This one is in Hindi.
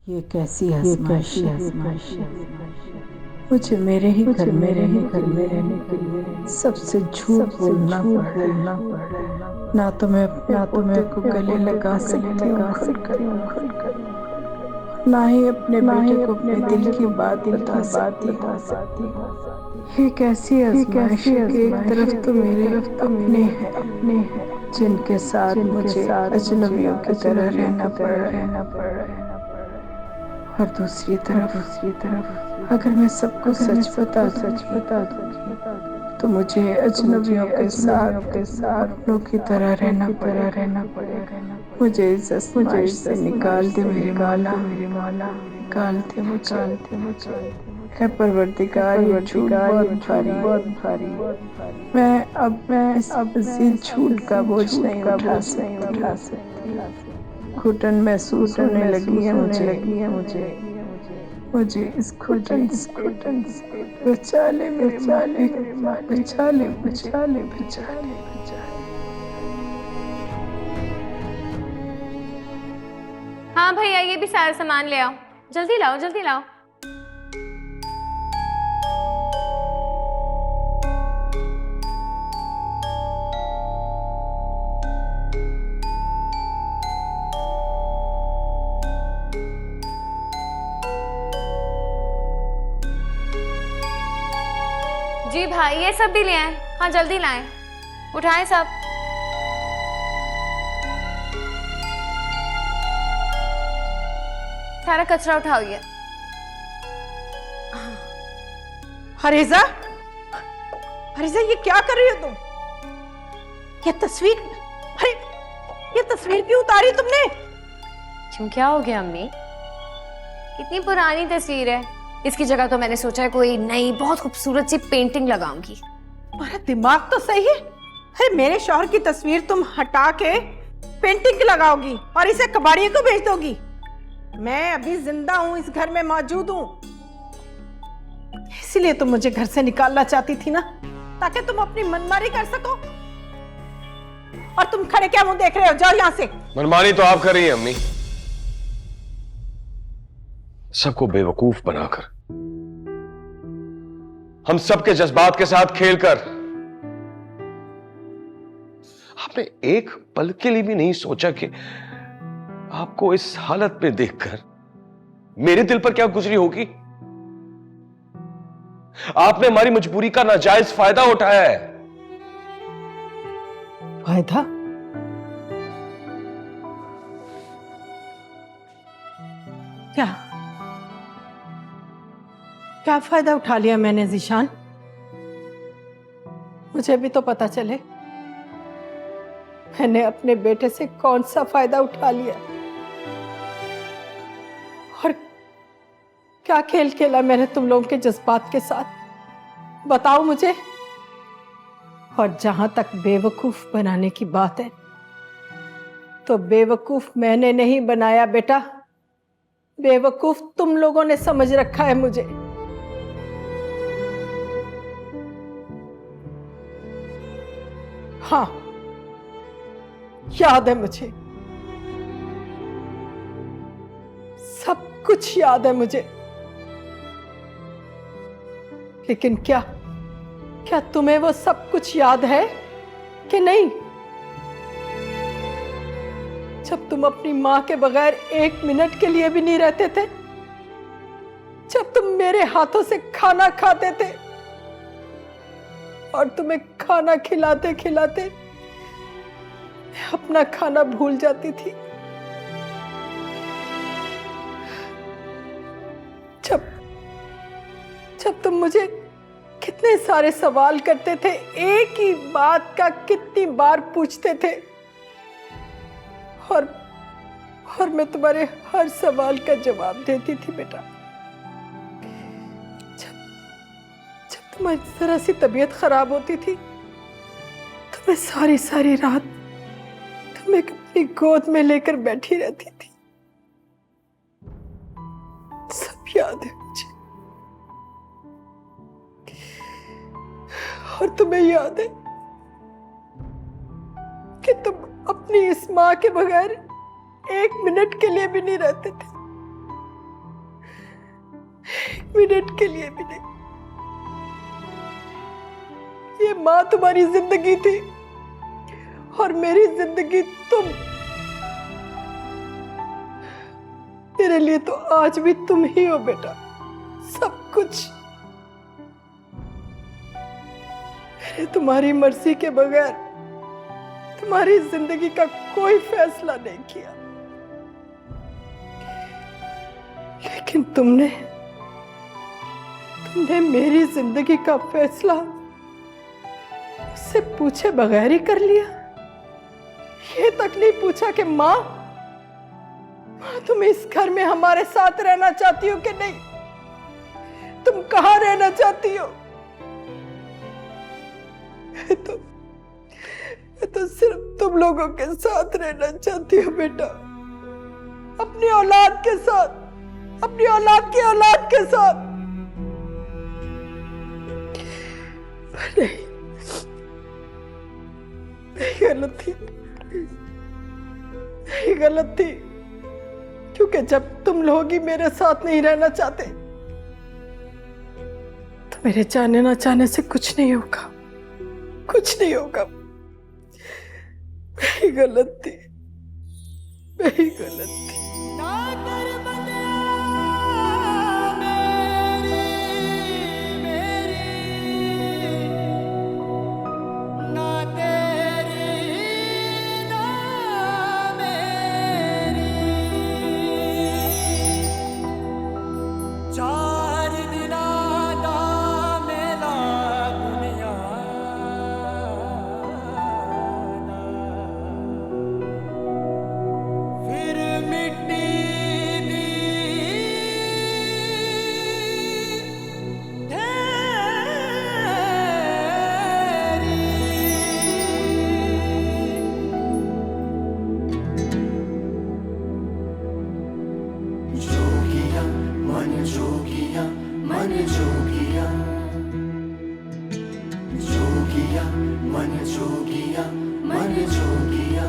ये कैसी आजमाइश है। मुझे मेरे ही घर में रहने के लिए सबसे झूठ बोलना पड़ रहा है। ना तो मैं अपने पोते को गले लगा सकती हूँ खुलकर, ना ही अपने बेटे को अपने दिल की बात बता सकती हूँ। ये कैसी आजमाइश है कि एक तरफ तो मेरे अपने हैं जिनके साथ मुझे अजनबियों की तरह रहना पड़ रहा है, और दूसरी तरफ अगर मैं सबको सच बता दूँ तो मुझे अजनबियों के साथ अपनों की तरह रहना पड़ेगा। मुझे इस आजमाइश से निकाल दे मेरे मौला, निकाल दे मुझे। है परवरदिगार, ये झूठ बहुत भारी है। मैं इस मज़ीद झूठ का बोझ नहीं उठा सकती। घुटन महसूस होने लगी है मुझे इस घुटन से बचा ले मेरे मालिक, बचा ले मुझे। हाँ भैया, ये भी सारा सामान ले आओ, जल्दी लाओ जल्दी लाओ। जी भाई, ये सब भी ले आए। हाँ जल्दी लाएं, उठाएं सब। सारा कचरा उठाओ ये। हरीजा, हरीजा ये क्या कर रही हो तुम? ये तस्वीर, अरे ये तस्वीर क्यों उतारी तुमने? क्यों, क्या हो गया अम्मी? कितनी पुरानी तस्वीर है। इसकी जगह तो मैंने सोचा है कोई नई बहुत खूबसूरत सी पेंटिंग लगाऊंगी। तुम्हारा दिमाग तो सही है। अरे मेरे शौहर की तस्वीर तुम हटा के पेंटिंग लगाओगी और इसे कबाड़िए को भेज दोगी? मैं अभी जिंदा हूं, इस घर में मौजूद हूं, इसीलिए तुम मुझे घर से निकालना चाहती थी ना, ताकि तुम अपनी मनमानी कर सको। और तुम खड़े क्या मुंह देख रहे हो? जाओ यहां से। मनमानी तो आप कर रही हैं अम्मी, सबको बेवकूफ बनाकर, हम सबके जज्बात के साथ खेलकर। आपने एक पल के लिए भी नहीं सोचा कि आपको इस हालत में देखकर मेरे दिल पर क्या गुजरी होगी। आपने हमारी मजबूरी का नाजायज फायदा उठाया है। फायदा? क्या क्या फायदा उठा लिया मैंने ज़ीशान? मुझे भी तो पता चले मैंने अपने बेटे से कौन सा फायदा उठा लिया और क्या खेल खेला मैंने तुम लोगों के जज्बात के साथ, बताओ मुझे। और जहां तक बेवकूफ बनाने की बात है, तो बेवकूफ मैंने नहीं बनाया बेटा, बेवकूफ तुम लोगों ने समझ रखा है मुझे। हाँ, याद है मुझे, सब कुछ याद है मुझे। लेकिन क्या क्या तुम्हें वो सब कुछ याद है कि नहीं? जब तुम अपनी मां के बगैर एक मिनट के लिए भी नहीं रहते थे, जब तुम मेरे हाथों से खाना खाते थे और तुम्हें खाना खिलाते खिलाते मैं अपना खाना भूल जाती थी, जब जब तुम मुझे कितने सारे सवाल करते थे, एक ही बात का कितनी बार पूछते थे, और मैं तुम्हारे हर सवाल का जवाब देती थी बेटा। जब तुम्हारी जरा सी तबीयत खराब होती थी तो मैं सारी सारी रात तुम्हें अपनी गोद में लेकर बैठी रहती थी। सब याद है मुझे। और तुम्हें याद है कि तुम अपनी इस मां के बगैर एक मिनट के लिए भी नहीं रहते थे। मिनट के लिए भी नहीं। ये माँ तुम्हारी जिंदगी थी और मेरी जिंदगी तुम। मेरे लिए तो आज भी तुम ही हो बेटा, सब कुछ। मैंने तुम्हारी मर्जी के बगैर तुम्हारी जिंदगी का कोई फैसला नहीं किया, लेकिन तुमने मेरी जिंदगी का फैसला मुझसे पूछे बगैर ही कर लिया। ये तक नहीं पूछा कि माँ तुम इस घर में हमारे साथ रहना चाहती हो कि नहीं, तुम कहां रहना चाहती हो। मैं तो सिर्फ तुम लोगों के साथ रहना चाहती हूँ बेटा, अपनी औलाद के साथ, अपनी औलाद की औलाद के साथ। नहीं, नहीं गलत थी, नहीं गलत थी, क्योंकि जब तुम लोग ही मेरे साथ नहीं रहना चाहते तो मेरे चाहने ना चाहने से कुछ नहीं होगा, कुछ नहीं होगा। मैं ही गलत थी, मैं ही गलत थी। मन जोगिया मन जोगिया।